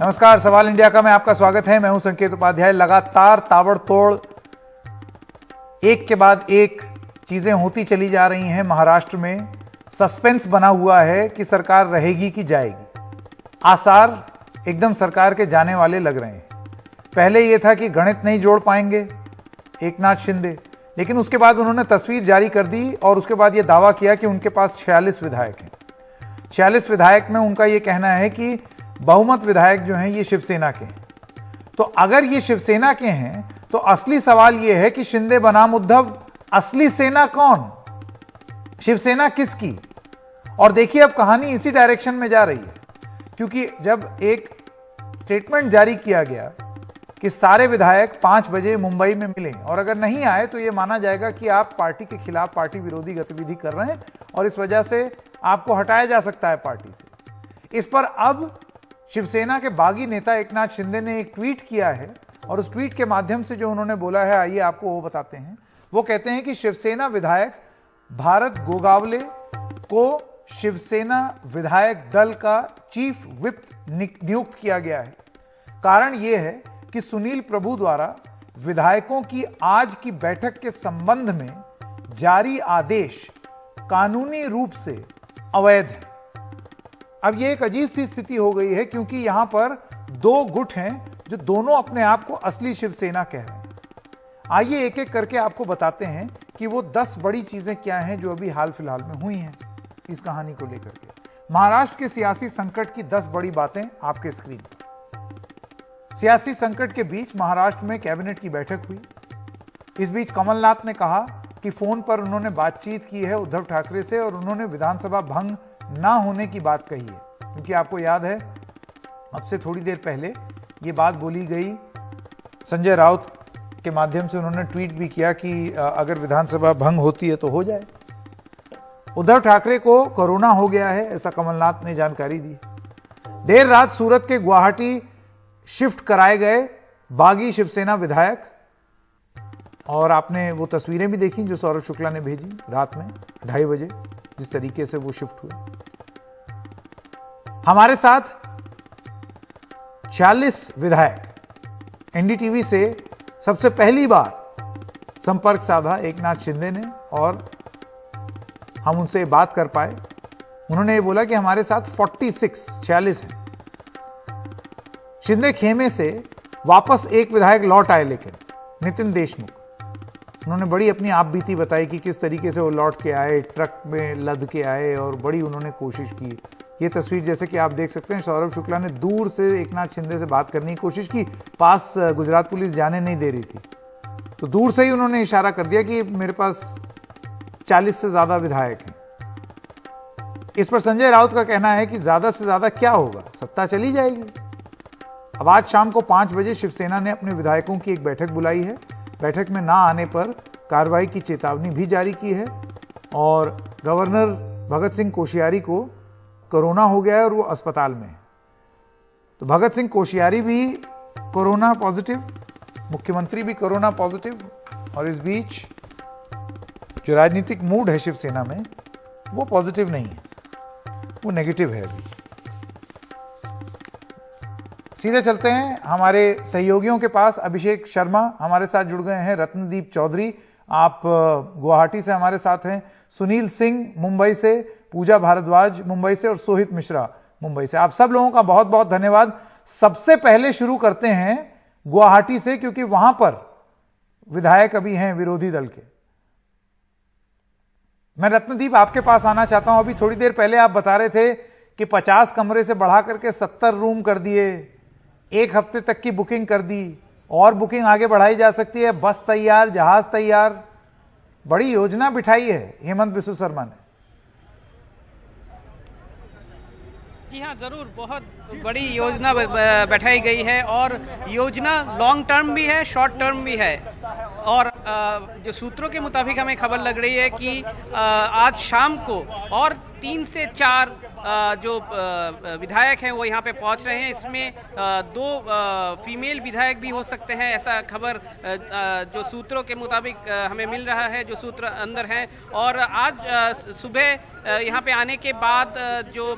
नमस्कार, सवाल इंडिया का में आपका स्वागत है। मैं हूं संकेत उपाध्याय। लगातार ताबड़तोड़ एक के बाद एक चीजें होती चली जा रही हैं। महाराष्ट्र में सस्पेंस बना हुआ है कि सरकार रहेगी कि जाएगी। आसार एकदम सरकार के जाने वाले लग रहे हैं। पहले यह था कि गणित नहीं जोड़ पाएंगे एकनाथ शिंदे, लेकिन उसके बाद उन्होंने तस्वीर जारी कर दी और उसके बाद यह दावा किया कि उनके पास 46 विधायक हैं। 46 विधायक में उनका यह कहना है कि बहुमत विधायक जो हैं ये शिवसेना के हैं। तो अगर ये शिवसेना के हैं तो असली सवाल ये है कि शिंदे बनाम उद्धव असली सेना कौन, शिवसेना किसकी? और देखिए अब कहानी इसी डायरेक्शन में जा रही है, क्योंकि जब एक स्टेटमेंट जारी किया गया कि सारे विधायक 5 बजे मुंबई में मिलें और अगर नहीं आए तो यह माना जाएगा कि आप पार्टी के खिलाफ पार्टी विरोधी गतिविधि कर रहे हैं और इस वजह से आपको हटाया जा सकता है पार्टी से। इस पर अब शिवसेना के बागी नेता एकनाथ शिंदे ने एक ट्वीट किया है और उस ट्वीट के माध्यम से जो उन्होंने बोला है, आइए आपको वो बताते हैं। वो कहते हैं कि शिवसेना विधायक भारत गोगावले को शिवसेना विधायक दल का चीफ व्हिप नियुक्त किया गया है। कारण यह है कि सुनील प्रभु द्वारा विधायकों की आज की बैठक के संबंध में जारी आदेश कानूनी रूप से अवैध है। अब यह एक अजीब सी स्थिति हो गई है, क्योंकि यहां पर दो गुट हैं जो दोनों अपने आप को असली शिवसेना कह रहे हैं। आइए एक एक करके आपको बताते हैं कि वो 10 बड़ी चीजें क्या हैं जो अभी हाल फिलहाल में हुई हैं इस कहानी को लेकर के। महाराष्ट्र के सियासी संकट की 10 बड़ी बातें आपके स्क्रीन पर। सियासी संकट के बीच महाराष्ट्र में कैबिनेट की बैठक हुई। इस बीच कमलनाथ ने कहा कि फोन पर उन्होंने बातचीत की है उद्धव ठाकरे से और उन्होंने विधानसभा भंग ना होने की बात कही है, क्योंकि आपको याद है अब से थोड़ी देर पहले ये बात बोली गई। संजय राउत के माध्यम से उन्होंने ट्वीट भी किया कि अगर विधानसभा भंग होती है तो हो जाए। उद्धव ठाकरे को कोरोना हो गया है, ऐसा कमलनाथ ने जानकारी दी। देर रात सूरत के गुवाहाटी शिफ्ट कराए गए बागी शिवसेना विधायक, और आपने वो तस्वीरें भी देखी जो सौरभ शुक्ला ने भेजी रात में 2:30 बजे, जिस तरीके से वो शिफ्ट हुए। हमारे साथ 46 विधायक एनडीटीवी से सबसे पहली बार संपर्क साधा एकनाथ शिंदे ने और हम उनसे बात कर पाए। उन्होंने ये बोला कि हमारे साथ 46 हैं। शिंदे खेमे से वापस एक विधायक लौट आए, लेकिन नितिन देशमुख। उन्होंने बड़ी अपनी आपबीती बताई कि किस तरीके से वो लौट के आए, ट्रक में लद के आए और बड़ी उन्होंने कोशिश की। ये तस्वीर जैसे कि आप देख सकते हैं, सौरभ शुक्ला ने दूर से एकनाथ शिंदे से बात करने की कोशिश की। पास गुजरात पुलिस जाने नहीं दे रही थी, तो दूर से ही उन्होंने इशारा कर दिया कि मेरे पास 40 से ज्यादा विधायक हैं। इस पर संजय राउत का कहना है कि ज्यादा से ज्यादा क्या होगा, सत्ता चली जाएगी। अब आज शाम को 5 बजे शिवसेना ने अपने विधायकों की एक बैठक बुलाई है। बैठक में ना आने पर कार्रवाई की चेतावनी भी जारी की है और गवर्नर भगत सिंह कोश्यारी को कोरोना हो गया है और वो अस्पताल में है। तो भगत सिंह कोश्यारी भी कोरोना पॉजिटिव, मुख्यमंत्री भी कोरोना पॉजिटिव, और इस बीच जो राजनीतिक मूड है शिवसेना में वो पॉजिटिव नहीं है, वो नेगेटिव है अभी। सीधे चलते हैं हमारे सहयोगियों के पास। अभिषेक शर्मा हमारे साथ जुड़ गए हैं, रत्नदीप चौधरी आप गुवाहाटी से हमारे साथ हैं, सुनील सिंह मुंबई से, पूजा भारद्वाज मुंबई से और सोहित मिश्रा मुंबई से। आप सब लोगों का बहुत बहुत धन्यवाद। सबसे पहले शुरू करते हैं गुवाहाटी से, क्योंकि वहां पर विधायक अभी हैं विरोधी दल के। मैं रत्नदीप आपके पास आना चाहता हूं। अभी थोड़ी देर पहले आप बता रहे थे कि 50 कमरे से बढ़ा करके 70 रूम कर दिए, 1 हफ्ते तक की बुकिंग कर दी और बुकिंग आगे बढ़ाई जा सकती है, बस तैयार, जहाज तैयार। बड़ी योजना बिठाई है हेमंत बिस्व शर्मा ने। जी हाँ, जरूर, बहुत बड़ी योजना बैठाई गई है और योजना लॉन्ग टर्म भी है, शॉर्ट टर्म भी है। और जो सूत्रों के मुताबिक हमें खबर लग रही है कि आज शाम को और 3 से 4 जो विधायक हैं वो यहाँ पे पहुँच रहे हैं। इसमें 2 फीमेल विधायक भी हो सकते हैं, ऐसा खबर जो सूत्रों के मुताबिक हमें मिल रहा है, जो सूत्र अंदर हैं। और आज सुबह यहाँ पे आने के बाद जो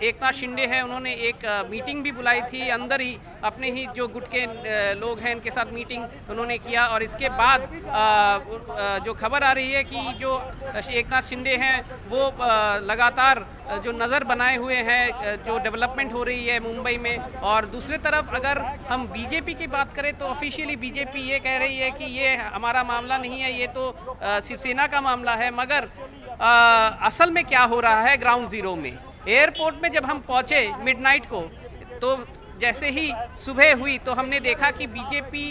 एकनाथ शिंदे हैं उन्होंने एक मीटिंग भी बुलाई थी, अंदर ही अपने ही जो गुट के लोग हैं इनके साथ मीटिंग उन्होंने किया। और इसके बाद जो खबर आ रही है कि जो एकनाथ शिंदे हैं वो लगातार जो नज़र बनाए हुए हैं, जो डेवलपमेंट हो रही है मुंबई में। और दूसरी तरफ अगर हम बीजेपी की बात करें तो ऑफिशियली बीजेपी ये कह रही है कि ये हमारा मामला नहीं है, ये तो शिवसेना का मामला है। मगर असल में क्या हो रहा है ग्राउंड जीरो में, एयरपोर्ट में जब हम पहुंचे मिडनाइट को, तो जैसे ही सुबह हुई तो हमने देखा कि बीजेपी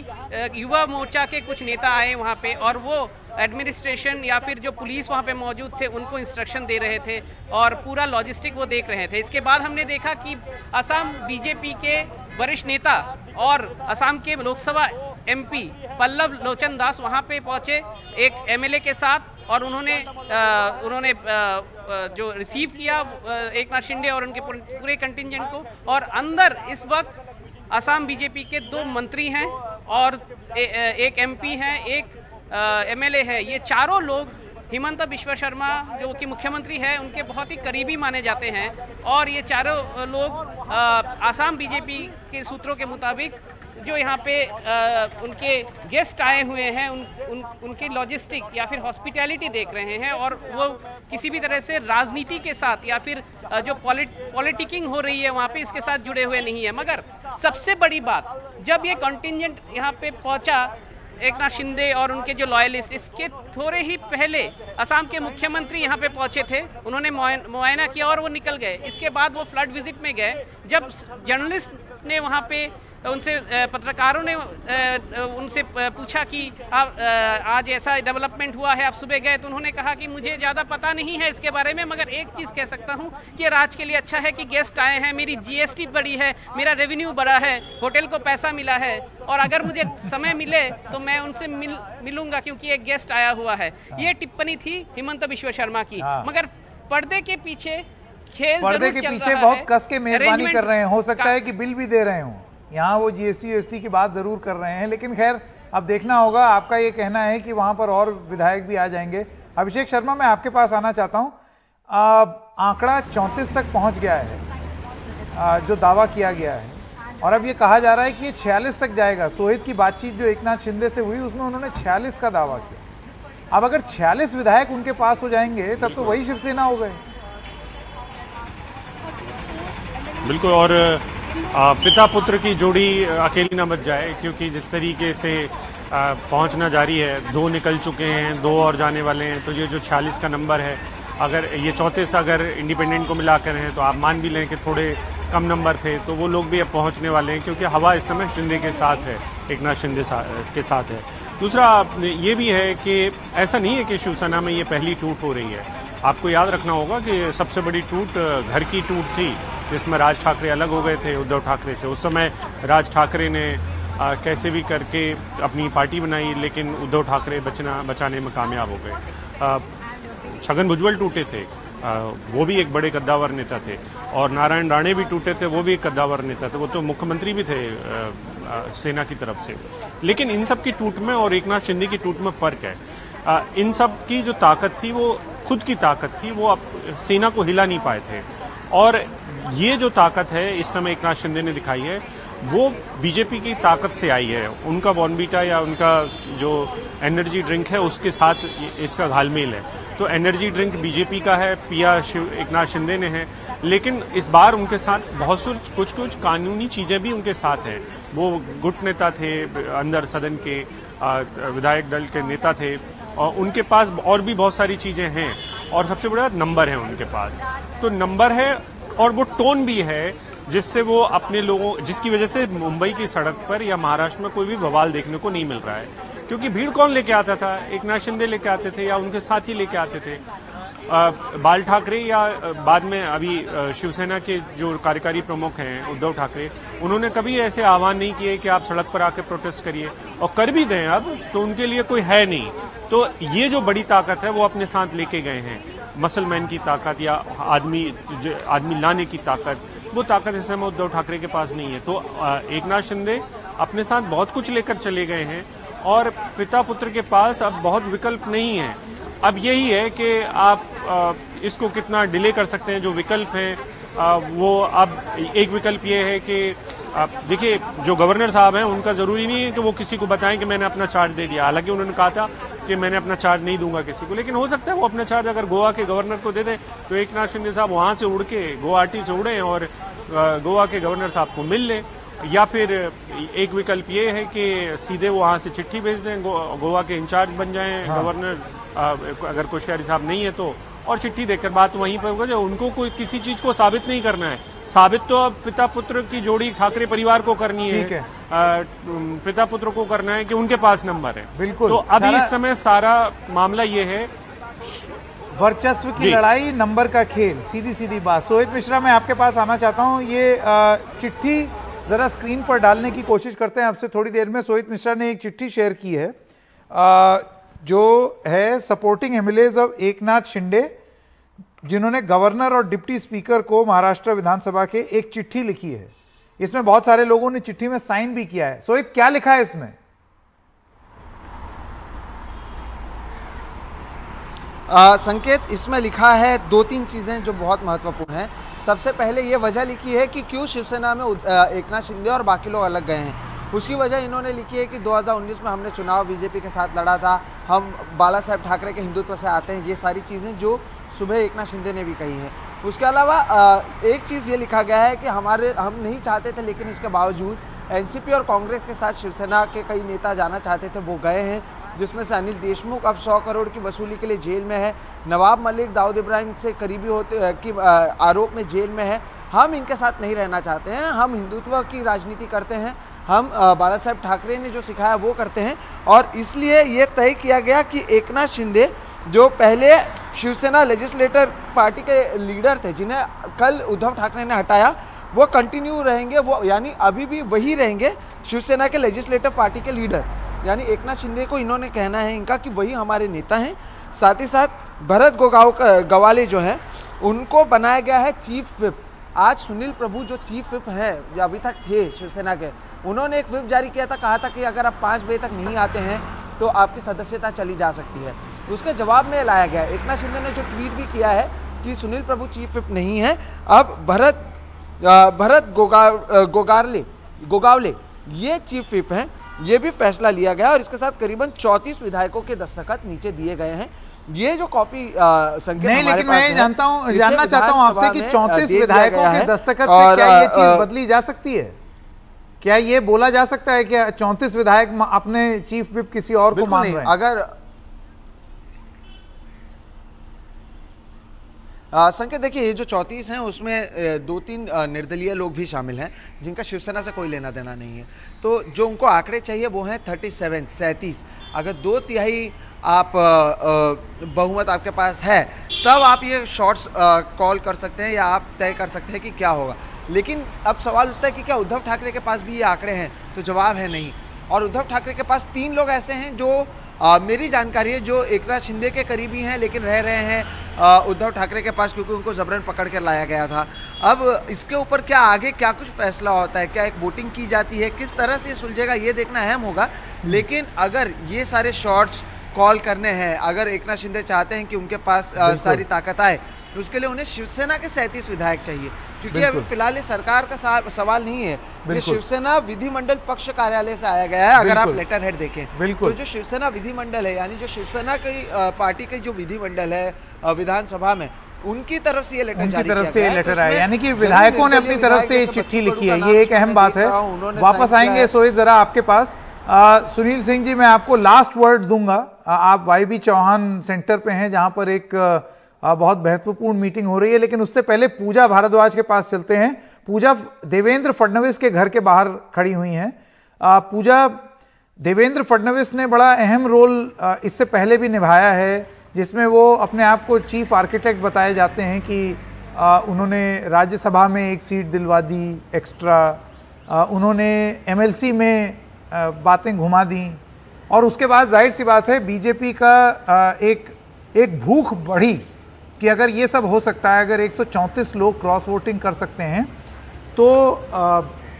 युवा मोर्चा के कुछ नेता आए वहां पे, और वो एडमिनिस्ट्रेशन या फिर जो पुलिस वहां पे मौजूद थे उनको इंस्ट्रक्शन दे रहे थे और पूरा लॉजिस्टिक वो देख रहे थे। इसके बाद हमने देखा कि असम बीजेपी के वरिष्ठ नेता और असम के लोकसभा एमपी पल्लव लोचन दास वहां पे पहुंचे एक एमएलए के साथ, और उन्होंने जो रिसीव किया एकनाथ शिंदे और उनके पूरे कंटिंजेंट को। और अंदर इस वक्त असम बीजेपी के 2 मंत्री हैं और एक एमपी हैं, एक एमएलए है। ये चारों लोग हिमंत बिश्व शर्मा जो कि मुख्यमंत्री है उनके बहुत ही करीबी माने जाते हैं, और ये चारों लोग असम बीजेपी के सूत्रों के मुताबिक जो यहाँ पे उनके गेस्ट आए हुए हैं उनकी लॉजिस्टिक या फिर हॉस्पिटैलिटी देख रहे हैं, और वो किसी भी तरह से राजनीति के साथ या फिर जो पॉलिटिकिंग हो रही है वहाँ पे इसके साथ जुड़े हुए नहीं है। मगर सबसे बड़ी बात, जब ये कंटिंजेंट यहाँ पे पहुँचा एकनाथ शिंदे और उनके जो लॉयलिस्ट, इसके थोड़े ही पहले असम के मुख्यमंत्री यहाँ पे पहुंचे थे, उन्होंने मुआयना किया और वो निकल गए। इसके बाद वो फ्लड विजिट में गए। जब जर्नलिस्ट ने वहाँ पे उनसे, पत्रकारों ने उनसे पूछा कि आज ऐसा डेवलपमेंट हुआ है, आप सुबह गए, तो उन्होंने कहा कि मुझे ज़्यादा पता नहीं है इसके बारे में, मगर एक चीज़ कह सकता हूँ कि राज्य के लिए अच्छा है कि गेस्ट आए हैं, मेरी जीएसटी बढ़ी है, मेरा रेवेन्यू बढ़ा है, होटल को पैसा मिला है, और अगर मुझे समय मिले तो मैं उनसे मिलूंगा क्योंकि एक गेस्ट आया हुआ है। ये टिप्पणी थी हिमंत बिश्व शर्मा की। मगर पर्दे के पीछे खेल, पर्दे के पीछे बहुत कस के मेहरबानी कर रहे हैं। हो सकता है कि बिल भी दे रहे हों, यहाँ वो जीएसटी की बात जरूर कर रहे हैं, लेकिन खैर अब देखना होगा। आपका ये कहना है कि वहां पर और विधायक भी आ जाएंगे। अभिषेक शर्मा, मैं आपके पास आना चाहता हूं। आंकड़ा 34 तक पहुंच गया है जो दावा किया गया है, और अब ये कहा जा रहा है कि ये 46 तक जाएगा। सोहित की बातचीत जो एकनाथ शिंदे से हुई उसमें उन्होंने 46 का दावा किया। अब अगर 46 विधायक उनके पास हो जाएंगे तब तो वही शिवसेना हो गए। बिल्कुल, और पिता पुत्र की जोड़ी अकेली न बच जाए, क्योंकि जिस तरीके से पहुंचना जारी है, 2 निकल चुके हैं, 2 और जाने वाले हैं, तो ये जो 46 का नंबर है, अगर ये 34 अगर इंडिपेंडेंट को मिलाकर हैं तो आप मान भी लें कि थोड़े कम नंबर थे, तो वो लोग भी अब पहुंचने वाले हैं, क्योंकि हवा इस समय शिंदे के साथ है, एकनाथ शिंदे के साथ है। दूसरा ये भी है कि ऐसा नहीं है कि शिवसेना में ये पहली टूट हो रही है। आपको याद रखना होगा कि सबसे बड़ी टूट घर की टूट थी, जिसमें राज ठाकरे अलग हो गए थे उद्धव ठाकरे से। उस समय राज ठाकरे ने कैसे भी करके अपनी पार्टी बनाई, लेकिन उद्धव ठाकरे बचाने में कामयाब हो गए। छगन भुजबल टूटे थे, वो भी एक बड़े कद्दावर नेता थे, और नारायण राणे भी टूटे थे, वो भी एक कद्दावर नेता थे, वो तो मुख्यमंत्री भी थे सेना की तरफ से। लेकिन इन सब की टूट में और एकनाथ शिंदे की टूट में फर्क है। इन सब की जो ताकत थी वो खुद की ताकत थी, वो सेना को हिला नहीं पाए थे, और ये जो ताकत है इस समय एकनाथ शिंदे ने दिखाई है वो बीजेपी की ताकत से आई है। उनका बॉर्नवीटा या उनका जो एनर्जी ड्रिंक है उसके साथ इसका घालमेल है। तो एनर्जी ड्रिंक बीजेपी का है, पिया एकनाथ शिंदे ने है, लेकिन इस बार उनके साथ बहुत कुछ कानूनी चीजें भी उनके साथ हैं। वो गुट नेता थे, अंदर सदन के विधायक दल के नेता थे, और उनके पास और भी बहुत सारी चीजें हैं, और सबसे बड़ा नंबर है उनके पास। तो नंबर है और वो टोन भी है, जिससे वो अपने लोगों, जिसकी वजह से मुंबई की सड़क पर या महाराष्ट्र में कोई भी बवाल देखने को नहीं मिल रहा है। क्योंकि भीड़ कौन लेके आता था? एकनाथ शिंदे लेके आते थे या उनके साथी लेके आते थे। बाल ठाकरे या बाद में अभी शिवसेना के जो कार्यकारी प्रमुख हैं उद्धव ठाकरे, उन्होंने कभी ऐसे आह्वान नहीं किए कि आप सड़क पर आके प्रोटेस्ट करिए, और कर भी दें अब तो उनके लिए कोई है नहीं। तो ये जो बड़ी ताकत है वो अपने साथ लेके गए हैं, मसलमैन की ताकत या आदमी लाने की ताकत, वो ताकत इस समय उद्धव ठाकरे के पास नहीं है। तो एकनाथ शिंदे अपने साथ बहुत कुछ लेकर चले गए हैं, और पिता पुत्र के पास अब बहुत विकल्प नहीं है। अब यही है कि आप इसको कितना डिले कर सकते हैं। जो विकल्प हैं वो अब एक विकल्प ये है कि देखिए जो गवर्नर साहब हैं उनका जरूरी नहीं है कि वो किसी को बताएं कि मैंने अपना चार्ज दे दिया। हालांकि उन्होंने कहा था कि मैंने अपना चार्ज नहीं दूंगा किसी को, लेकिन हो सकता है वो अपना चार्ज अगर गोवा के गवर्नर को दे दें तो एकनाथ शिंदे साहब वहां से उड़ के गुवाहाटी से उड़ें और गोवा के गवर्नर साहब को मिल लें। या फिर एक विकल्प ये है कि सीधे वहां से चिट्ठी भेज दें, गोवा के इंचार्ज बन जाएं गवर्नर, अगर कोश्यारी साहब नहीं है तो, और चिट्ठी देकर बात वहीं पर होगा। उनको कोई किसी चीज को साबित नहीं करना है, साबित तो अब पिता पुत्र की जोड़ी ठाकरे परिवार को करनी है, पिता पुत्र को करना है कि उनके पास नंबर है। बिल्कुल। तो अभी इस समय सारा मामला ये है, वर्चस्व की लड़ाई, नंबर का खेल, सीधी सीधी बात। सोहित मिश्रा, मैं आपके पास आना चाहता हूं। ये चिट्ठी जरा स्क्रीन पर डालने की कोशिश करते हैं आपसे थोड़ी देर में। सोहित मिश्रा ने एक चिट्ठी शेयर की है जो है supporting MLAs of Eknath Shinde, जिन्होंने गवर्नर और डिप्टी स्पीकर को महाराष्ट्र विधानसभा के एक चिट्ठी लिखी है। इसमें बहुत सारे लोगों ने चिट्ठी में साइन भी किया है। सोहित, क्या लिखा है इसमें? संकेत, इसमें लिखा है 2-3 चीजें जो बहुत महत्वपूर्ण हैं। सबसे पहले ये वजह लिखी है कि क्यों शिवसेना में एकनाथ शिंदे और बाकी लोग अलग गए हैं। उसकी वजह इन्होंने लिखी है कि 2019 में हमने चुनाव बीजेपी के साथ लड़ा था, हम बाला साहेब ठाकरे के हिंदुत्व से आते हैं। ये सारी चीज़ें जो सुबह एकनाथ शिंदे ने भी कही हैं। उसके अलावा एक चीज़ ये लिखा गया है कि हम नहीं चाहते थे, लेकिन इसके बावजूद एनसीपी और कांग्रेस के साथ शिवसेना के कई नेता जाना चाहते थे, वो गए हैं। जिसमें से अनिल देशमुख अब 100 करोड़ की वसूली के लिए जेल में है, नवाब मलिक दाऊद इब्राहिम से करीबी होते कि आरोप में जेल में है। हम इनके साथ नहीं रहना चाहते हैं, हम हिंदुत्व की राजनीति करते हैं, हम बाला साहेब ठाकरे ने जो सिखाया वो करते हैं। और इसलिए ये तय किया गया कि एकनाथ शिंदे जो पहले शिवसेना लेजिस्लेटर पार्टी के लीडर थे, जिन्हें कल उद्धव ठाकरे ने हटाया, वो कंटिन्यू रहेंगे, वो यानी अभी भी वही रहेंगे शिवसेना के लेजिस्लेटिव पार्टी के लीडर। यानी एकनाथ शिंदे को इन्होंने कहना है इनका कि वही हमारे नेता हैं। साथ ही साथ भरत गवाले जो हैं उनको बनाया गया है चीफ व्हिप। आज सुनील प्रभु जो चीफ व्हिप है या अभी तक थे शिवसेना के, उन्होंने एक व्हिप जारी किया था, कहा था कि अगर आप 5 बजे तक नहीं आते हैं तो आपकी सदस्यता चली जा सकती है। उसके जवाब में लाया गया। एकनाथ शिंदे ने जो ट्वीट भी किया है कि सुनील प्रभु चीफ व्हिप नहीं है, अब भरत गोगावले ये चीफ व्हिप हैं। ये भी फैसला लिया गया और इसके साथ करीबन 34 विधायकों के दस्तखत नीचे दिए गए हैं। ये जो कॉपी संकेत नहीं, हमारे लेकिन पास मैं जानना चाहता हूं आपसे कि 34 विधायकों के दस्तखत से क्या ये चीज बदली जा सकती है? क्या ये बोला जा सकता है कि 34 विधायक अपने चीफ व्हिप किसी और को मान रहे हैं? अगर संकेत देखिए, ये जो 34 हैं उसमें 2-3 निर्दलीय लोग भी शामिल हैं जिनका शिवसेना से कोई लेना देना नहीं है। तो जो उनको आंकड़े चाहिए वो हैं 37। अगर 2/3 आप बहुमत आपके पास है तब आप ये शॉर्ट्स कॉल कर सकते हैं या आप तय कर सकते हैं कि क्या होगा। लेकिन अब सवाल उठता है कि क्या उद्धव ठाकरे के पास भी ये आंकड़े हैं? तो जवाब है नहीं। और उद्धव ठाकरे के पास 3 लोग ऐसे हैं जो मेरी जानकारी है जो एकनाथ शिंदे के करीबी हैं लेकिन रह रहे हैं उद्धव ठाकरे के पास, क्योंकि उनको जबरन पकड़ कर लाया गया था। अब इसके ऊपर क्या आगे क्या कुछ फैसला होता है, क्या एक वोटिंग की जाती है, किस तरह से सुलझेगा ये देखना अहम होगा। लेकिन अगर ये सारे शॉट्स कॉल करने हैं, अगर एकनाथ शिंदे चाहते हैं कि उनके पास सारी ताकत आए, तो उसके लिए उन्हें शिवसेना के 37 विधायक चाहिए, क्योंकि अभी फिलहाल सरकार का सवाल नहीं है। ये शिवसेना विधिमंडल पक्ष कार्यालय से आया गया है। अगर आप लेटर हेड देखें तो जो शिवसेना विधिमंडल है, यानी जो शिवसेना की पार्टी के जो विधिमंडल है विधानसभा में, उनकी तरफ से ये लेटर जारी किया गया है। लेटर आया, यानी कि विधायकों ने अपनी तरफ से चिट्ठी लिखी है। ये एक अहम बात है। वापस आएंगे सोहित जरा आपके पास। सुनील सिंह जी, मैं आपको लास्ट वर्ड दूंगा। आप वाईबी चौहान सेंटर पे हैं जहां पर एक बहुत महत्वपूर्ण मीटिंग हो रही है, लेकिन उससे पहले पूजा भारद्वाज के पास चलते हैं। पूजा देवेंद्र फडणवीस के घर के बाहर खड़ी हुई हैं। पूजा, देवेंद्र फडणवीस ने बड़ा अहम रोल इससे पहले भी निभाया है, जिसमें वो अपने आप को चीफ आर्किटेक्ट बताए जाते हैं कि उन्होंने राज्यसभा में एक सीट दिलवा दी एक्स्ट्रा, उन्होंने एमएलसी में बातें घुमा दी, और उसके बाद जाहिर सी बात है बीजेपी का एक भूख बढ़ी कि अगर ये सब हो सकता है, अगर 134 लोग क्रॉस वोटिंग कर सकते हैं तो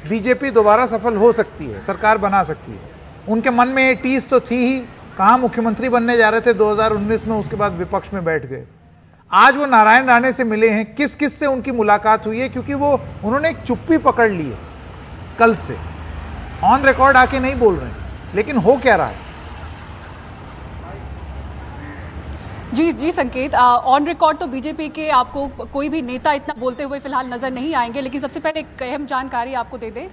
बीजेपी दोबारा सफल हो सकती है, सरकार बना सकती है। उनके मन में ये टीस तो थी ही, कहाँ मुख्यमंत्री बनने जा रहे थे 2019 में, उसके बाद विपक्ष में बैठ गए। आज वो नारायण राणे से मिले हैं, किस किस से उनकी मुलाकात हुई है, क्योंकि वो उन्होंने एक चुप्पी पकड़ ली है कल से, ऑन रिकॉर्ड आके नहीं बोल रहे हैं, लेकिन हो क्या रहा है? जी संकेत, ऑन रिकॉर्ड तो बीजेपी के आपको कोई भी नेता इतना बोलते हुए फिलहाल नजर नहीं आएंगे, लेकिन सबसे पहले एक अहम जानकारी आपको दे दें,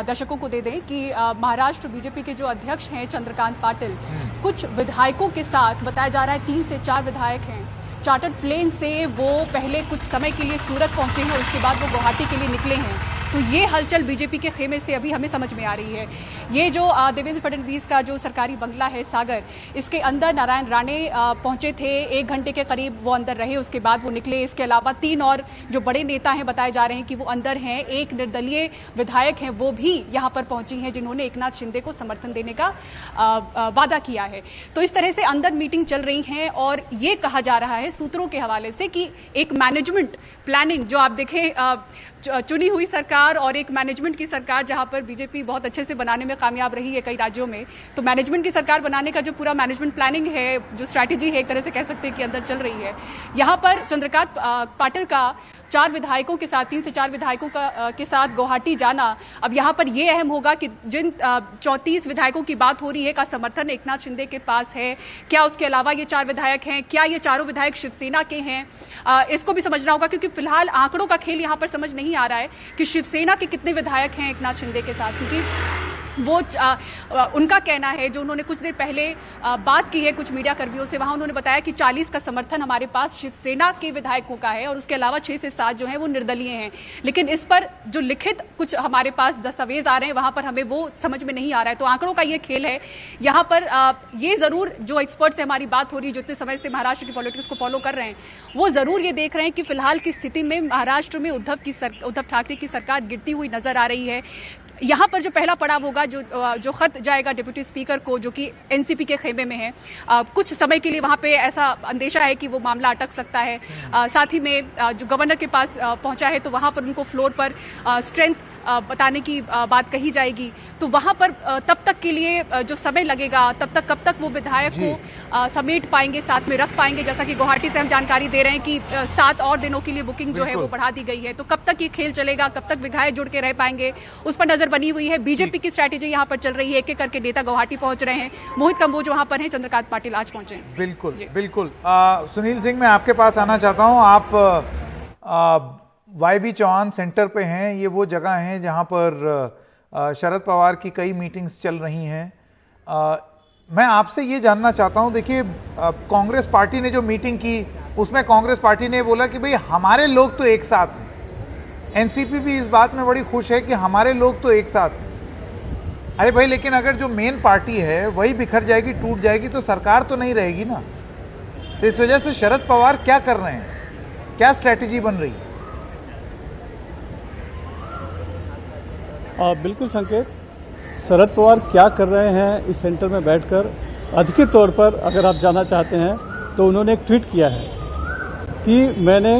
दर्शकों को दे दें कि महाराष्ट्र बीजेपी के जो अध्यक्ष हैं चंद्रकांत पाटिल, कुछ विधायकों के साथ बताया जा रहा है 3 से 4 विधायक हैं, चार्टर्ड प्लेन से वो पहले कुछ समय के लिए सूरत पहुंचे हैं, उसके बाद वो गुवाहाटी के लिए निकले हैं। तो ये हलचल बीजेपी के खेमे से अभी हमें समझ में आ रही है। ये जो देवेंद्र फडणवीस का जो सरकारी बंगला है सागर, इसके अंदर नारायण राणे पहुंचे थे, 1 घंटे के करीब वो अंदर रहे, उसके बाद वो निकले। इसके अलावा 3 और जो बड़े नेता हैं बताए जा रहे हैं कि वो अंदर हैं, एक निर्दलीय विधायक हैं वो भी यहां पर पहुंची हैं, जिन्होंने एकनाथ शिंदे को समर्थन देने का वादा किया है। तो इस तरह से अंदर मीटिंग चल रही है और ये कहा जा रहा है सूत्रों के हवाले से कि एक मैनेजमेंट प्लानिंग, जो आप देखें चुनी हुई सरकार और एक मैनेजमेंट की सरकार जहां पर बीजेपी बहुत अच्छे से बनाने में कामयाब रही है कई राज्यों में, तो मैनेजमेंट की सरकार बनाने का जो पूरा मैनेजमेंट प्लानिंग है, जो स्ट्रैटेजी है, एक तरह से कह सकते हैं कि अंदर चल रही है। यहां पर चंद्रकांत पाटिल का 4 विधायकों के साथ, 3 से 4 विधायकों के साथ गुवाहाटी जाना, अब यहां पर यह अहम होगा कि जिन 34 विधायकों की बात हो रही है का समर्थन एकनाथ शिंदे के पास है, क्या उसके अलावा ये 4 विधायक हैं, क्या ये चारों विधायक शिवसेना के हैं, इसको भी समझना होगा, क्योंकि फिलहाल आंकड़ों का खेल यहां पर समझ नहीं आ रहा है कि शिवसेना के कितने विधायक हैं एकनाथ शिंदे के साथ, क्योंकि वो उनका कहना है, जो उन्होंने कुछ देर पहले बात की है कुछ मीडिया कर्मियों से, वहां उन्होंने बताया कि 40 का समर्थन हमारे पास शिवसेना के विधायकों का है और उसके अलावा 6 से 7 जो है वो निर्दलीय हैं। लेकिन इस पर जो लिखित कुछ हमारे पास दस्तावेज आ रहे हैं वहां पर हमें वो समझ में नहीं आ रहा है। तो आंकड़ों का ये खेल है। यहां पर ये जरूर जो एक्सपर्ट से हमारी बात हो रही है, जो इतने समय से महाराष्ट्र की पॉलिटिक्स को फॉलो कर रहे हैं, वो जरूर ये देख रहे हैं कि फिलहाल की स्थिति में महाराष्ट्र में उद्धव ठाकरे की सरकार गिरती हुई नजर आ रही है। यहां पर जो पहला पड़ाव होगा, जो खत जाएगा डिप्टी स्पीकर को, जो कि एनसीपी के खेमे में है, कुछ समय के लिए वहां पे ऐसा अंदेशा है कि वो मामला अटक सकता है। साथ ही में जो गवर्नर के पास पहुंचा है, तो वहां पर उनको फ्लोर पर स्ट्रेंथ बताने की बात कही जाएगी। तो वहां पर तब तक के लिए जो समय लगेगा, कब तक वो विधायक को समेट पाएंगे, साथ में रख पाएंगे। जैसा कि गुवाहाटी से हम जानकारी दे रहे हैं कि 7 और दिनों के लिए बुकिंग जो है वो बढ़ा दी गई है। तो कब तक ये खेल चलेगा, कब तक विधायक जुड़ के रह पाएंगे, उस पर नजर बनी हुई है। बीजेपी की स्ट्रैटेजी यहां पर चल रही है, एक-एक करके नेता गुवाहाटी पहुंच रहे हैं। मोहित कंबोज वहां पर हैं, चंद्रकांत पाटिल आज पहुंचे हैं। बिल्कुल। सुनील सिंह, मैं आपके पास आना चाहता हूं। आप YB चौहान सेंटर पे हैं, ये वो जगह है जहां पर शरद पवार की कई मीटिंग्स चल रही हैं। मैं आपसे ये जानना चाहता हूं, देखिए कांग्रेस पार्टी ने जो मीटिंग की, उसमें कांग्रेस पार्टी ने बोला कि भाई हमारे लोग तो एक साथ हैं। एनसीपी भी इस बात में बड़ी खुश है कि हमारे लोग तो एक साथ हैं। अरे भाई, लेकिन अगर जो मेन पार्टी है वही बिखर जाएगी, टूट जाएगी, तो सरकार तो नहीं रहेगी ना। तो इस वजह से शरद पवार क्या कर रहे हैं, क्या स्ट्रैटेजी बन रही है? बिल्कुल संकेत, शरद पवार क्या कर रहे हैं इस सेंटर में बैठकर, अधिकृत तौर पर अगर आप जानना चाहते हैं तो उन्होंने एक ट्वीट किया है कि मैंने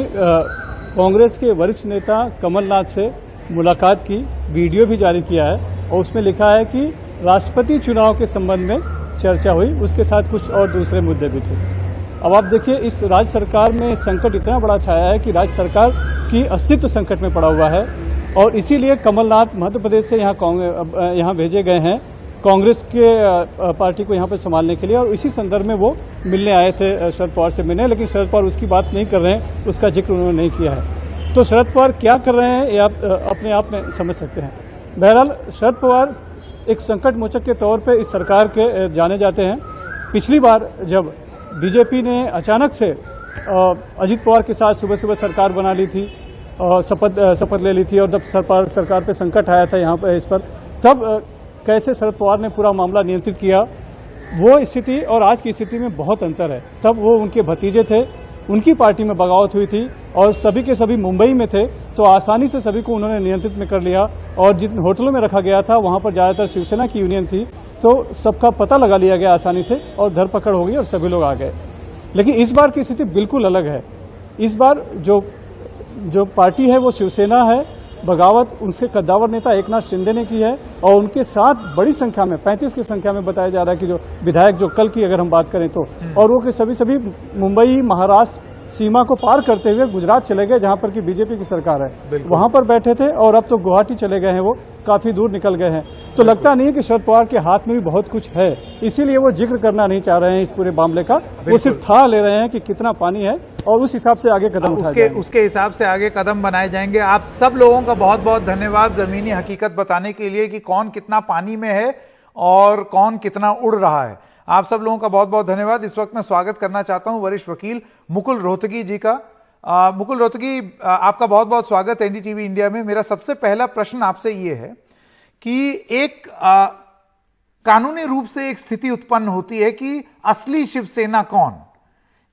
कांग्रेस के वरिष्ठ नेता कमलनाथ से मुलाकात की, वीडियो भी जारी किया है और उसमें लिखा है कि राष्ट्रपति चुनाव के संबंध में चर्चा हुई, उसके साथ कुछ और दूसरे मुद्दे भी थे। अब आप देखिए, इस राज्य सरकार में संकट इतना बड़ा छाया है कि राज्य सरकार की अस्तित्व संकट में पड़ा हुआ है और इसीलिए कमलनाथ मध्य प्रदेश से यहाँ भेजे गए हैं कांग्रेस के पार्टी को यहाँ पर संभालने के लिए, और इसी संदर्भ में वो मिलने आए थे शरद पवार से मिलने, लेकिन शरद पवार उसकी बात नहीं कर रहे हैं, उसका जिक्र उन्होंने नहीं किया है। तो शरद पवार क्या कर रहे हैं ये आप अपने आप में समझ सकते हैं। बहरहाल शरद पवार एक संकट मोचक के तौर पर इस सरकार के जाने जाते हैं। पिछली बार जब बीजेपी ने अचानक से अजित पवार के साथ सुबह सुबह सरकार बना ली थी, शपथ ले ली थी, और जब सरकार पे संकट आया था यहाँ पर इस पर, तब कैसे शरद पवार ने पूरा मामला नियंत्रित किया, वो स्थिति और आज की स्थिति में बहुत अंतर है। तब वो उनके भतीजे थे, उनकी पार्टी में बगावत हुई थी और सभी के सभी मुंबई में थे, तो आसानी से सभी को उन्होंने नियंत्रित में कर लिया और जिन होटलों में रखा गया था वहां पर ज्यादातर शिवसेना की यूनियन थी, तो सबका पता लगा लिया गया आसानी से और धरपकड़ हो गई और सभी लोग आ गए। लेकिन इस बार की स्थिति बिल्कुल अलग है। इस बार जो पार्टी है वो शिवसेना है, बगावत उनके कद्दावर नेता एकनाथ शिंदे ने की है और उनके साथ बड़ी संख्या में 35 की संख्या में बताया जा रहा है कि जो विधायक जो कल की अगर हम बात करें तो, और वो के सभी मुंबई, महाराष्ट्र सीमा को पार करते हुए गुजरात चले गए, जहां पर कि बीजेपी की सरकार है, वहां पर बैठे थे, और अब तो गुवाहाटी चले गए हैं, वो काफी दूर निकल गए हैं। तो लगता नहीं है कि शरद पवार के हाथ में भी बहुत कुछ है, इसीलिए वो जिक्र करना नहीं चाह रहे हैं इस पूरे मामले का। वो सिर्फ था ले रहे हैं कि कितना पानी है और उस हिसाब से आगे कदम उठाए जाएंगे। उसके हिसाब से आगे कदम बनाए जाएंगे। आप सब लोगों का बहुत बहुत धन्यवाद जमीनी हकीकत बताने के लिए कि कौन कितना पानी में है और कौन कितना उड़ रहा है। आप सब लोगों का बहुत बहुत धन्यवाद। इस वक्त मैं स्वागत करना चाहता हूं वरिष्ठ वकील मुकुल रोहतगी जी का। मुकुल रोहतगी, आपका बहुत बहुत स्वागत एनडीटीवी इंडिया में। मेरा सबसे पहला प्रश्न आपसे ये है कि एक कानूनी रूप से एक स्थिति उत्पन्न होती है कि असली शिवसेना कौन।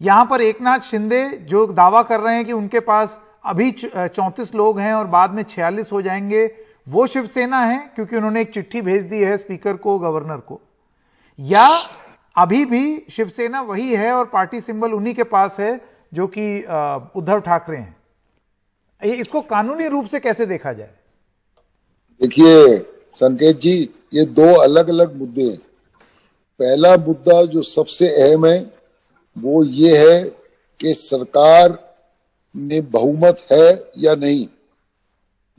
यहां पर एकनाथ शिंदे जो दावा कर रहे हैं कि उनके पास अभी 34 लोग हैं और बाद में 46 हो जाएंगे, वो शिवसेना है क्योंकि उन्होंने एक चिट्ठी भेज दी है स्पीकर को, गवर्नर को, या अभी भी शिवसेना वही है और पार्टी सिंबल उन्हीं के पास है जो कि उद्धव ठाकरे हैं। इसको कानूनी रूप से कैसे देखा जाए? देखिए संकेत जी, ये दो अलग अलग मुद्दे हैं। पहला मुद्दा जो सबसे अहम है वो ये है कि सरकार में बहुमत है या नहीं।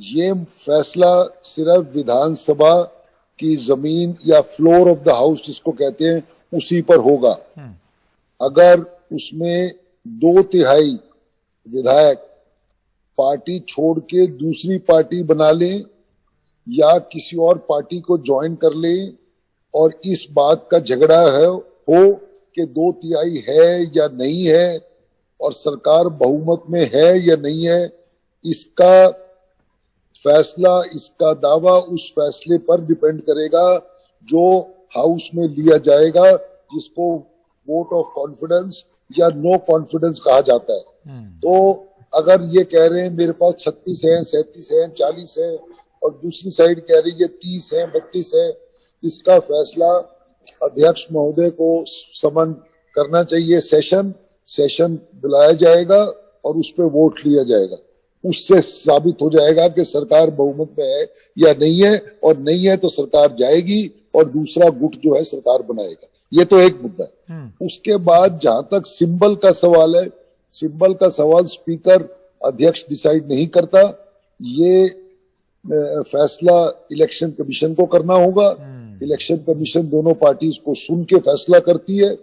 ये फैसला सिर्फ विधानसभा की जमीन या फ्लोर ऑफ द हाउस जिसको कहते हैं उसी पर होगा। अगर उसमें 2/3 विधायक पार्टी छोड़ के दूसरी पार्टी बना लें या किसी और पार्टी को ज्वाइन कर लें और इस बात का झगड़ा हो कि 2/3 है या नहीं है और सरकार बहुमत में है या नहीं है, इसका फैसला, इसका दावा उस फैसले पर डिपेंड करेगा जो हाउस में लिया जाएगा, जिसको वोट ऑफ कॉन्फिडेंस या नो कॉन्फिडेंस कहा जाता है। तो अगर ये कह रहे हैं मेरे पास 36 है, 37 है, 40 है और दूसरी साइड कह रही है 30 है, 32 है, इसका फैसला अध्यक्ष महोदय को समन करना चाहिए। सेशन बुलाया जाएगा और उस पर वोट लिया जाएगा। उससे साबित हो जाएगा कि सरकार बहुमत में है या नहीं है, और नहीं है तो सरकार जाएगी और दूसरा गुट जो है सरकार बनाएगा। ये तो एक मुद्दा है। उसके बाद जहां तक सिंबल का सवाल है, सिंबल का सवाल स्पीकर अध्यक्ष डिसाइड नहीं करता, ये फैसला इलेक्शन कमीशन को करना होगा। इलेक्शन कमीशन दोनों पार्टीज को सुन के फैसला करती है।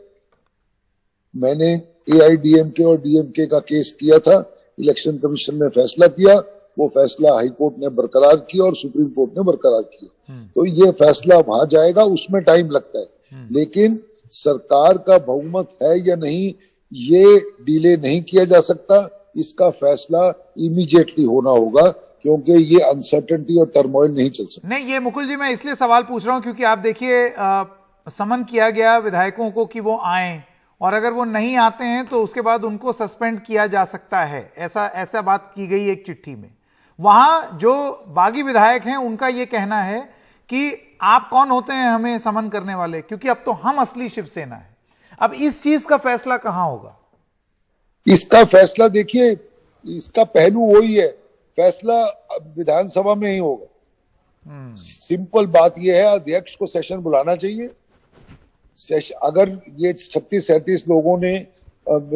मैंने एआईडीएमके और डीएमके का केस किया था, इलेक्शन कमीशन ने फैसला किया, वो फैसला हाई कोर्ट ने बरकरार किया और सुप्रीम कोर्ट ने बरकरार किया। तो ये फैसला वहां जाएगा, उसमें टाइम लगता है, लेकिन सरकार का बहुमत है या नहीं ये डिले नहीं किया जा सकता। इसका फैसला इमीडिएटली होना होगा क्योंकि ये अनसर्टेनिटी और टर्मोइल नहीं चल सकता। नहीं, ये मुकुल जी मैं इसलिए सवाल पूछ रहा हूं क्योंकि आप देखिए समन किया गया विधायकों को कि वो आए, और अगर वो नहीं आते हैं तो उसके बाद उनको सस्पेंड किया जा सकता है, ऐसा बात की गई एक चिट्ठी में। वहां जो बागी विधायक हैं उनका ये कहना है कि आप कौन होते हैं हमें समन करने वाले, क्योंकि अब तो हम असली शिवसेना है। अब इस चीज का फैसला कहां होगा? इसका फैसला देखिए, इसका पहलू वही है, फैसला विधानसभा में ही होगा। सिंपल बात यह है, अध्यक्ष को सेशन बुलाना चाहिए। अगर ये 36-37 लोगों ने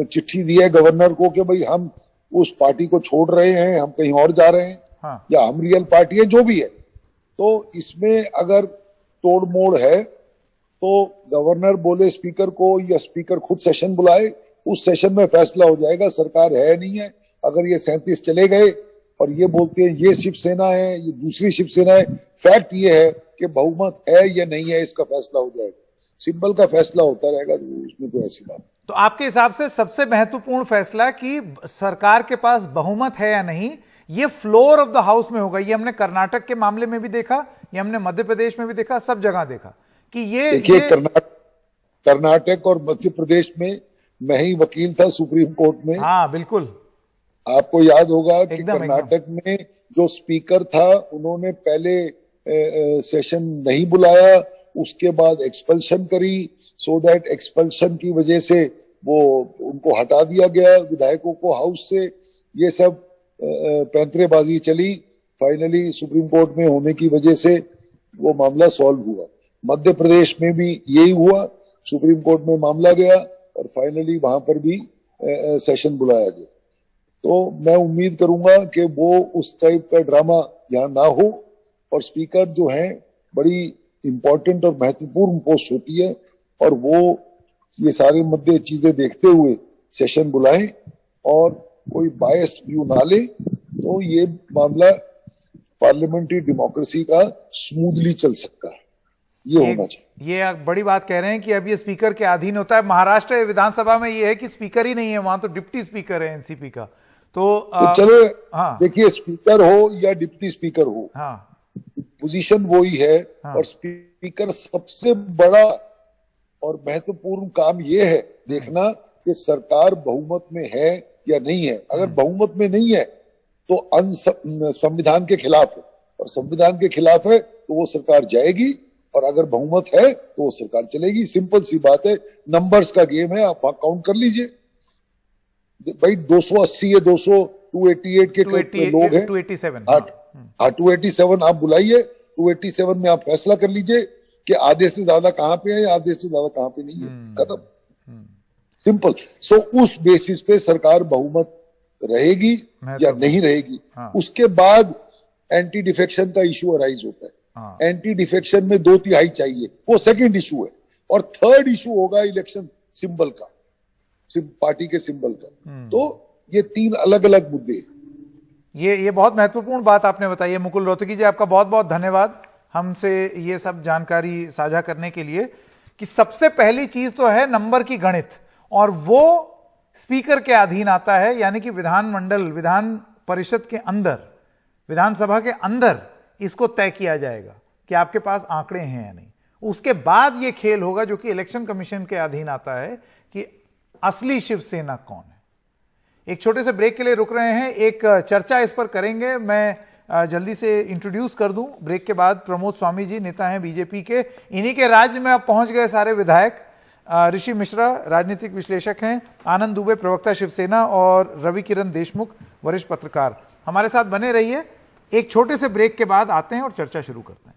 चिट्ठी दी है गवर्नर को कि भाई हम उस पार्टी को छोड़ रहे हैं, हम कहीं और जा रहे हैं, या हम रियल पार्टी है, जो भी है, तो इसमें अगर तोड़ मोड़ है तो गवर्नर बोले स्पीकर को या स्पीकर खुद सेशन बुलाए, उस सेशन में फैसला हो जाएगा सरकार है नहीं है। अगर ये 37 चले गए और ये बोलते हैं ये शिवसेना है, ये दूसरी शिवसेना है, फैक्ट ये है कि बहुमत है या नहीं है, इसका फैसला हो जाएगा। सिंबल का फैसला होता रहेगा, उसमें तो ऐसी बात। तो आपके हिसाब से सबसे महत्वपूर्ण फैसला कि सरकार के पास बहुमत है या नहीं, ये फ्लोर ऑफ द हाउस में होगा। ये हमने कर्नाटक के मामले में भी देखा, ये हमने मध्य प्रदेश में भी देखा, सब जगह देखा कि ये देखिए कर्नाटक और मध्य प्रदेश में मैं ही वकील था सुप्रीम कोर्ट में। हाँ बिल्कुल, आपको याद होगा कि कर्नाटक में जो स्पीकर था उन्होंने पहले सेशन नहीं बुलाया, उसके बाद एक्सपल्शन करी, सो दैट एक्सपल्शन की वजह से वो उनको हटा दिया गया विधायकों को हाउस से। ये सब पैंतरेबाजी चली, फाइनली सुप्रीम कोर्ट में होने की वजह से वो मामला सॉल्व हुआ। मध्य प्रदेश में भी यही हुआ, सुप्रीम कोर्ट में मामला गया और फाइनली वहां पर भी सेशन बुलाया गया। तो मैं उम्मीद करूंगा कि वो उस टाइप का ड्रामा यहाँ ना हो, और स्पीकर जो है बड़ी इंपॉर्टेंट और महत्वपूर्ण पोस्ट होती है, और वो ये सारे मुद्दे चीजें देखते हुए सेशन बुलाएं और कोई बायस्ड व्यू ना ले, तो ये मामला पार्लियामेंट्री डेमोक्रेसी का स्मूथली चल सकता है। ये होना चाहिए। ये बड़ी बात कह रहे हैं कि अब ये स्पीकर के अधीन होता है। महाराष्ट्र विधानसभा में ये है कि स्पीकर ही नहीं है, वहां तो डिप्टी स्पीकर है एनसीपी का। तो चलो, हाँ, देखिए, स्पीकर हो या डिप्टी स्पीकर हो, हाँ, पोजीशन वही है। हाँ। और स्पीकर सबसे बड़ा और महत्वपूर्ण काम ये है देखना कि सरकार बहुमत में है या नहीं है। अगर बहुमत में नहीं है तो संविधान के खिलाफ है, और संविधान के खिलाफ है तो वो सरकार जाएगी, और अगर बहुमत है तो वो सरकार चलेगी। सिंपल सी बात है, नंबर्स का गेम है, आप काउंट कर लीजिए भाई। 280 है, 288 के लोग हैं, 287, हाँ 287 आप बुलाइए। 287 में आप फैसला कर लीजिए कि आधे से ज्यादा कहां पे है या आधे से ज्यादा कहां पे नहीं है, खत्म, सिंपल। सो उस बेसिस पे सरकार बहुमत रहेगी या नहीं रहेगी। हाँ। उसके बाद एंटी डिफेक्शन का इशू अराइज होता है। हाँ। एंटी डिफेक्शन में 2/3 चाहिए, वो सेकंड इशू है। और थर्ड इशू होगा इलेक्शन सिंबल का, पार्टी के सिंबल का। तो ये 3 अलग अलग मुद्दे हैं। ये बहुत महत्वपूर्ण बात आपने बताई है। मुकुल रोहतगी जी, आपका बहुत बहुत धन्यवाद हमसे ये सब जानकारी साझा करने के लिए। कि सबसे पहली चीज तो है नंबर की गणित, और वो स्पीकर के अधीन आता है, यानी कि विधानमंडल, विधान परिषद के अंदर, विधानसभा के अंदर इसको तय किया जाएगा कि आपके पास आंकड़े हैं या नहीं। उसके बाद ये खेल होगा जो कि इलेक्शन कमीशन के अधीन आता है कि असली शिवसेना कौन है। एक छोटे से ब्रेक के लिए रुक रहे हैं, एक चर्चा इस पर करेंगे। मैं जल्दी से इंट्रोड्यूस कर दूं। ब्रेक के बाद प्रमोद स्वामी जी, नेता हैं बीजेपी के, इन्हीं के राज्य में अब पहुंच गए सारे विधायक। ऋषि मिश्रा राजनीतिक विश्लेषक हैं, आनंद दुबे प्रवक्ता शिवसेना, और रवि किरण देशमुख वरिष्ठ पत्रकार। हमारे साथ बने रहिए। एक छोटे से ब्रेक के बाद आते हैं और चर्चा शुरू करते हैं।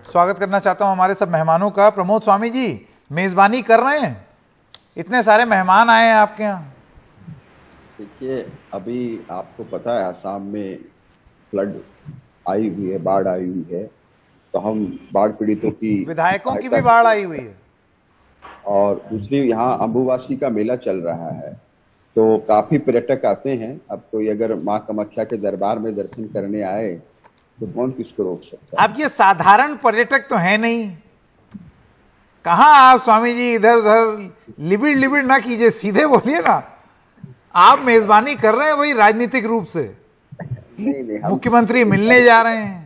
स्वागत करना चाहता हूं हमारे सब मेहमानों का। प्रमोद स्वामी जी मेजबानी कर रहे हैं, इतने सारे मेहमान आए हैं आपके यहाँ। देखिए, अभी आपको पता है आसाम में फ्लड आई हुई है, बाढ़ आई हुई है, तो हम बाढ़ पीड़ितों की, विधायकों की भी बाढ़ आई हुई है, और दूसरी यहाँ अम्बुबासी का मेला चल रहा है, तो काफी पर्यटक आते हैं। अब कोई अगर माँ कामाख्या के दरबार में दर्शन करने आए तो कौन किसको रोक सकता है। अब ये साधारण पर्यटक तो है नहीं। कहाँ आप स्वामी जी इधर उधर लिबिड़ लिबिड़ ना कीजिए, सीधे बोलिए ना। आप मेजबानी कर रहे हैं वही राजनीतिक रूप से। नहीं, मुख्यमंत्री मिलने जा रहे हैं।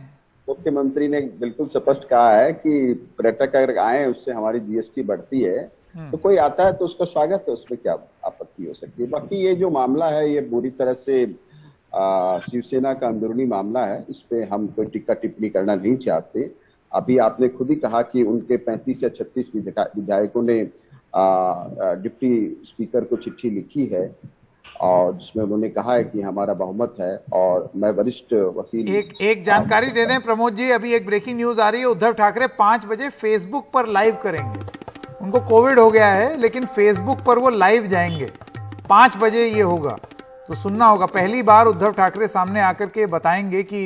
मुख्यमंत्री ने बिल्कुल स्पष्ट कहा है कि पर्यटक अगर आए उससे हमारी जीएसटी बढ़ती है, तो कोई आता है तो उसका स्वागत है, उसमें क्या आपत्ति हो सकती है। बाकी ये जो मामला है ये बुरी तरह से शिवसेना का अंदरूनी मामला है, इस पे हम कोई टिक्का टिप्पणी करना नहीं चाहते। अभी आपने खुद ही कहा कि उनके 35 या 36 विधायकों ने डिप्टी स्पीकर को चिट्ठी लिखी है, और जिसमें उन्होंने कहा है कि हमारा बहुमत है। और मैं वरिष्ठ वकील एक जानकारी दे दें प्रमोद जी, अभी एक ब्रेकिंग न्यूज आ रही है। उद्धव ठाकरे 5 बजे फेसबुक पर लाइव करेंगे। उनको कोविड हो गया है, लेकिन फेसबुक पर वो लाइव जाएंगे। 5 बजे ये होगा, तो सुनना होगा। पहली बार उद्धव ठाकरे सामने आकर के बताएंगे कि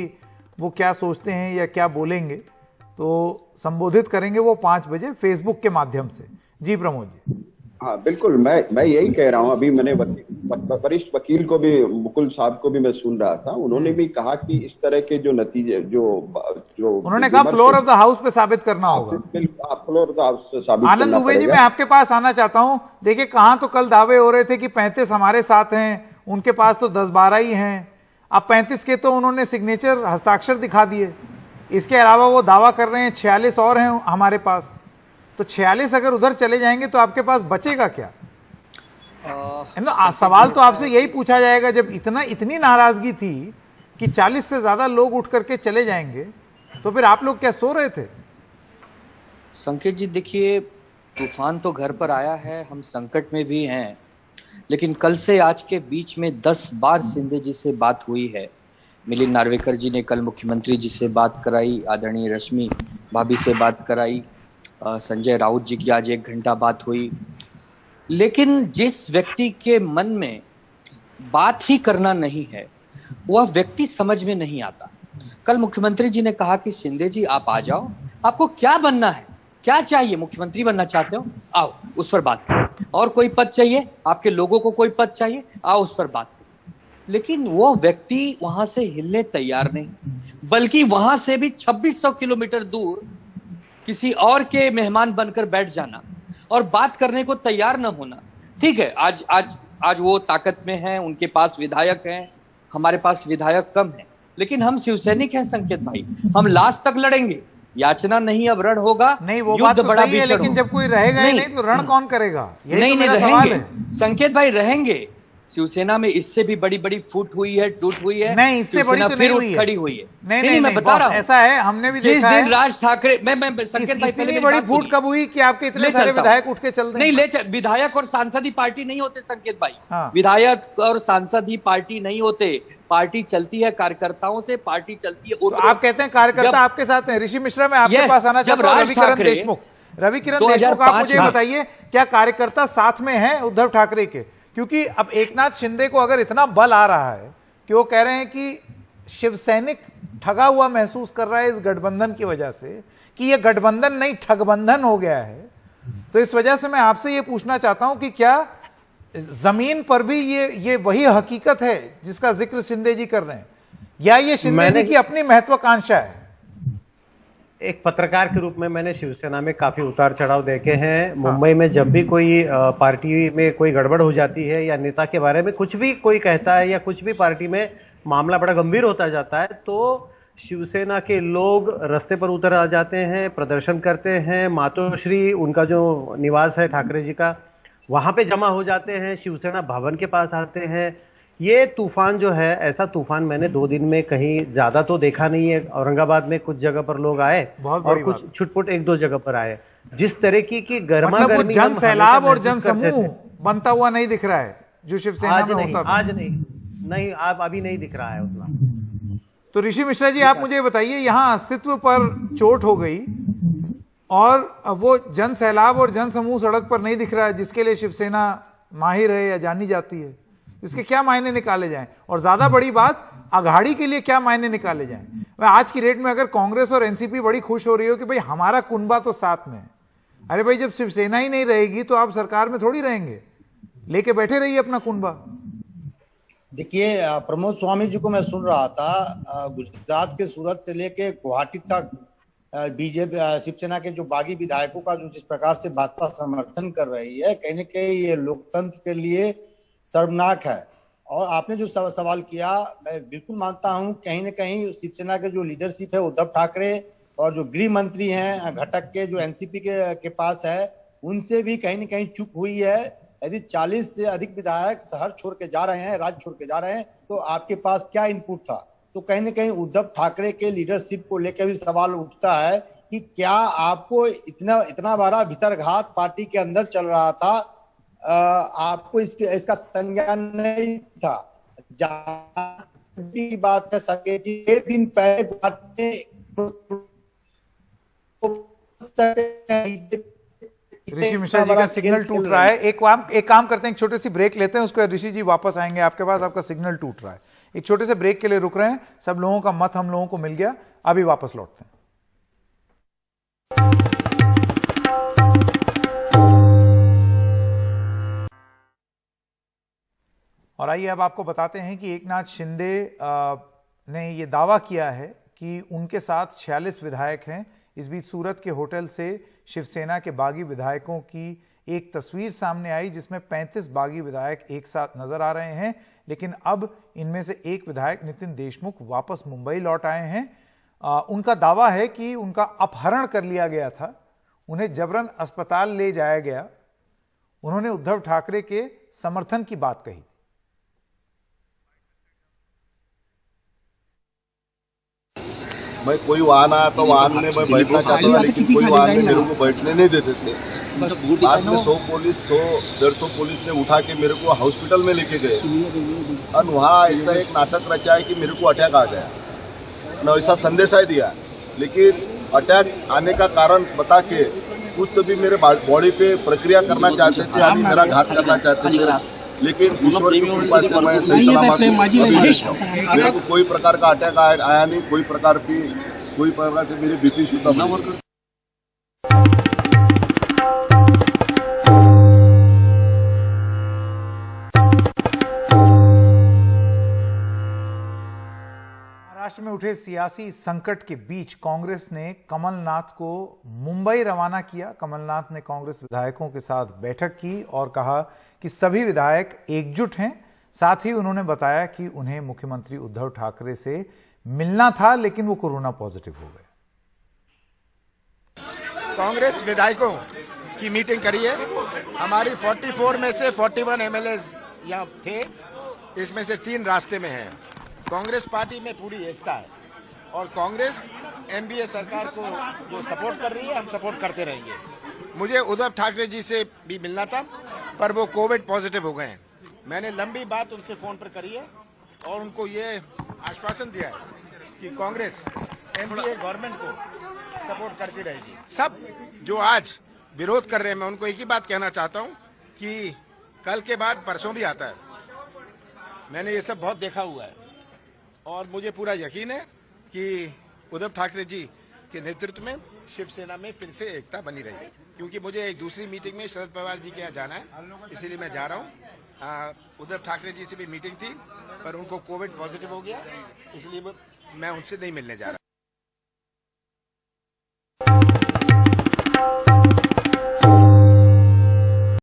वो क्या सोचते हैं या क्या बोलेंगे, तो संबोधित करेंगे वो 5 बजे फेसबुक के माध्यम से। जी प्रमोद जी। हाँ बिल्कुल, मैं यही कह रहा हूँ। अभी मैंने वरिष्ठ वकील को भी, मुकुल साहब को भी मैं सुन रहा था, उन्होंने भी कहा कि इस तरह के जो नतीजे जो उन्होंने कहा फ्लोर ऑफ द हाउस पे साबित करना होगा। फ्लोर ऑफ द हाउस से साबित। आनंद दुबे जी, मैं आपके पास आना चाहता हूं। देखिए, कहां तो कल दावे हो रहे थे कि 35 हमारे साथ हैं, उनके पास तो 10-12 ही हैं। अब 35 के तो उन्होंने सिग्नेचर, हस्ताक्षर दिखा दिए। इसके अलावा वो दावा कर रहे हैं 46 और हैं हमारे पास। तो 46 अगर उधर चले जाएंगे तो आपके पास बचेगा क्या? सवाल तो आपसे यही पूछा जाएगा, जब इतनी नाराजगी थी कि 40 से ज्यादा लोग उठ करके चले जाएंगे, तो फिर आप लोग क्या सो रहे थे? संकेत जी, देखिए, तूफान तो घर पर आया है, हम संकट में भी हैं, लेकिन कल से आज के बीच में 10 बार शिंदे जी से बात हुई है। मिलिंद नार्वेकर जी ने कल मुख्यमंत्री जी से बात कराई, आदरणीय रश्मि भाभी से बात कराई, संजय राउत जी की आज 1 घंटा बात हुई। लेकिन जिस व्यक्ति के मन में बात ही करना नहीं है, वह व्यक्ति समझ में नहीं आता। कल मुख्यमंत्री जी ने कहा कि शिंदे जी आप आ जाओ, आपको क्या बनना है, क्या चाहिए, मुख्यमंत्री बनना चाहते हो, आओ उस पर बात करो। और कोई पद चाहिए, आपके लोगों को कोई पद चाहिए, आओ उस पर बात करो। लेकिन वो व्यक्ति वहां से हिलने तैयार नहीं, बल्कि वहां से भी 2600 किलोमीटर दूर किसी और के मेहमान बनकर बैठ जाना और बात करने को तैयार न होना। ठीक है, आज वो ताकत में है, उनके पास विधायक हैं, हमारे पास विधायक कम है, लेकिन हम शिवसैनिक हैं संकेत भाई, हम लास्ट तक लड़ेंगे। याचना नहीं, अब रण होगा। नहीं, वो बात तो बड़ा सही है, लेकिन जब कोई रहेगा ही नहीं तो रण कौन करेगा? नहीं, तो रहेंगे संकेत भाई, रहेंगे। शिवसेना में इससे भी बड़ी बड़ी फूट हुई है, टूट हुई है। नहीं, इससे बड़ी तो नहीं हुई है, खड़ी हुई है। नहीं, मैं बता रहा हूं, ऐसा है, हमने भी देखा है। जिस दिन राज ठाकरे, मैं संकेत भाई, इतनी बड़ी फूट कब हुई कि आपके इतने सारे विधायक उठ के चल दें? नहीं, विधायक और सांसद ही पार्टी नहीं होते संकेत भाई। विधायक और सांसद ही पार्टी नहीं होते। पार्टी चलती है कार्यकर्ताओं से, पार्टी चलती है। तो आप कहते हैं कार्यकर्ता आपके साथ हैं। ऋषि मिश्रा, मैं आपके पास आना चाहता हूं। रविकिरण देशमुख, आप मुझे बताइए, क्या कार्यकर्ता साथ में हैं उद्धव ठाकरे के? क्योंकि अब एकनाथ शिंदे को अगर इतना बल आ रहा है कि वो कह रहे हैं कि शिवसैनिक ठगा हुआ महसूस कर रहा है इस गठबंधन की वजह से, कि ये गठबंधन नहीं ठगबंधन हो गया है, तो इस वजह से मैं आपसे ये पूछना चाहता हूं कि क्या जमीन पर भी ये वही हकीकत है जिसका जिक्र शिंदे जी कर रहे हैं, या ये शिंदे जी की अपनी महत्वाकांक्षा है? एक पत्रकार के रूप में मैंने शिवसेना में काफी उतार चढ़ाव देखे हैं। मुंबई में जब भी कोई पार्टी में कोई गड़बड़ हो जाती है या नेता के बारे में कुछ भी कोई कहता है या कुछ भी पार्टी में मामला बड़ा गंभीर होता जाता है, तो शिवसेना के लोग रास्ते पर उतर आ जाते हैं, प्रदर्शन करते हैं। मातोश्री, उनका जो निवास है ठाकरे जी का, वहां पे जमा हो जाते हैं, शिवसेना भवन के पास आते हैं। ये तूफान जो है, ऐसा तूफान मैंने 2 दिन में कहीं ज्यादा तो देखा नहीं है। औरंगाबाद में कुछ जगह पर लोग आए और कुछ छुटपुट 1-2 जगह पर आए। जिस तरह की गर्मा गर्मी, जन सैलाब और जन समूह बनता हुआ नहीं दिख रहा है जो शिवसेना में होता था। आज नहीं, आप अभी नहीं दिख रहा है उतना। तो ऋषि मिश्रा जी, आप मुझे बताइए, यहां अस्तित्व पर चोट हो गई और वो जन सैलाब और जन समूह सड़क पर नहीं दिख रहा है, जिसके लिए शिवसेना माहिर है या जानी जाती है। इसके क्या मायने निकाले जाएं? और ज्यादा बड़ी बात, अघाड़ी के लिए क्या मायने निकाले जाएं? आज की डेट में अगर कांग्रेस और एनसीपी बड़ी खुश हो रही हो कि भाई हमारा कुनबा तो साथ में है, अरे भाई जब शिवसेना ही नहीं रहेगी तो आप सरकार में थोड़ी रहेंगे, लेके बैठे रहिए अपना कुनबा। देखिए, प्रमोद स्वामी जी को मैं सुन रहा था, गुजरात के सूरत से लेके गुवाहाटी तक बीजेपी शिवसेना के जो बागी विधायकों का जो जिस प्रकार से भाजपा समर्थन कर रही है, कहीं न कहीं ये लोकतंत्र के लिए शर्मनाक है। और आपने जो सवाल किया, मैं बिल्कुल मानता हूं, कहीं न कहीं शिवसेना के जो लीडरशिप है उद्धव ठाकरे और जो गृह मंत्री हैं घटक के, जो एनसीपी के पास है, उनसे भी कहीं न कहीं चूक हुई है। यदि 40 से अधिक विधायक शहर छोड़ के जा रहे हैं, राज्य छोड़ के जा रहे हैं, तो आपके पास क्या इनपुट था? तो कहीं न कहीं उद्धव ठाकरे के लीडरशिप को लेकर भी सवाल उठता है कि क्या आपको इतना बड़ा भीतरघात पार्टी के अंदर चल रहा था, आपको इसका संज्ञान नहीं था? की बात है संकेत जी, 1 दिन पहले ऋषि मिश्रा जी का सिग्नल टूट रहा है। एक काम करते हैं, एक छोटी सी ब्रेक लेते हैं, उसके बाद ऋषि जी वापस आएंगे आपके पास। आपका सिग्नल टूट रहा है, एक छोटे से ब्रेक के लिए रुक रहे हैं। सब लोगों का मत हम लोगों को मिल गया, अभी वापस लौटते हैं। और आइए अब आपको बताते हैं कि एकनाथ शिंदे ने यह दावा किया है कि उनके साथ 46 विधायक हैं। इस बीच सूरत के होटल से शिवसेना के बागी विधायकों की एक तस्वीर सामने आई, जिसमें 35 बागी विधायक एक साथ नजर आ रहे हैं। लेकिन अब इनमें से एक विधायक नितिन देशमुख वापस मुंबई लौट आए हैं। उनका दावा है कि उनका अपहरण कर लिया गया था, उन्हें जबरन अस्पताल ले जाया गया। उन्होंने उद्धव ठाकरे के समर्थन की बात कही। मैं कोई वाहन आया तो वाहन में मैं बैठना चाहता था, लेकिन कोई वाहन में मेरे को बैठने नहीं देते थे। बाद में 100-150 पुलिस ने उठा के मेरे को हॉस्पिटल में लेके गए और वहाँ ऐसा एक नाटक रचा है कि मेरे को अटैक आ गया न, ऐसा संदेशा दिया। लेकिन अटैक आने का कारण बता के कुछ तो भी मेरे बॉडी पे प्रक्रिया करना चाहते थे, अभी मेरा घात करना चाहते थे, लेकिन ईश्वर की कृपा से मैं सही सलामत। मेरे को कोई प्रकार का अटैक आया नहीं, कोई प्रकार की मेरी बीपी शुद्ध नहीं। महाराष्ट्र में उठे सियासी संकट के बीच कांग्रेस ने कमलनाथ को मुंबई रवाना किया। कमलनाथ ने कांग्रेस विधायकों के साथ बैठक की और कहा कि सभी विधायक एकजुट हैं। साथ ही उन्होंने बताया कि उन्हें मुख्यमंत्री उद्धव ठाकरे से मिलना था, लेकिन वो कोरोना पॉजिटिव हो गए। कांग्रेस विधायकों की मीटिंग करी है। हमारी 44 में से 41 एमएलए यहाँ थे, इसमें से 3 रास्ते में हैं। कांग्रेस पार्टी में पूरी एकता है और कांग्रेस एनडीए सरकार को जो सपोर्ट कर रही है, हम सपोर्ट करते रहेंगे। मुझे उद्धव ठाकरे जी से भी मिलना था, पर वो कोविड पॉजिटिव हो गए हैं। मैंने लंबी बात उनसे फोन पर करी है और उनको ये आश्वासन दिया है कि कांग्रेस एनडीए गवर्नमेंट को सपोर्ट करती रहेगी। सब जो आज विरोध कर रहे हैं, मैं उनको एक ही बात कहना चाहता हूं कि कल के बाद परसों भी आता है। मैंने ये सब बहुत देखा हुआ है और मुझे पूरा यकीन है कि उद्धव ठाकरे जी के नेतृत्व में शिवसेना में फिर से एकता बनी रहेगी। क्योंकि मुझे एक दूसरी मीटिंग में शरद पवार जी के यहाँ जाना है, इसीलिए मैं जा रहा हूँ। उद्धव ठाकरे जी से भी मीटिंग थी, पर उनको कोविड पॉजिटिव हो गया, इसलिए मैं उनसे नहीं मिलने जा रहा।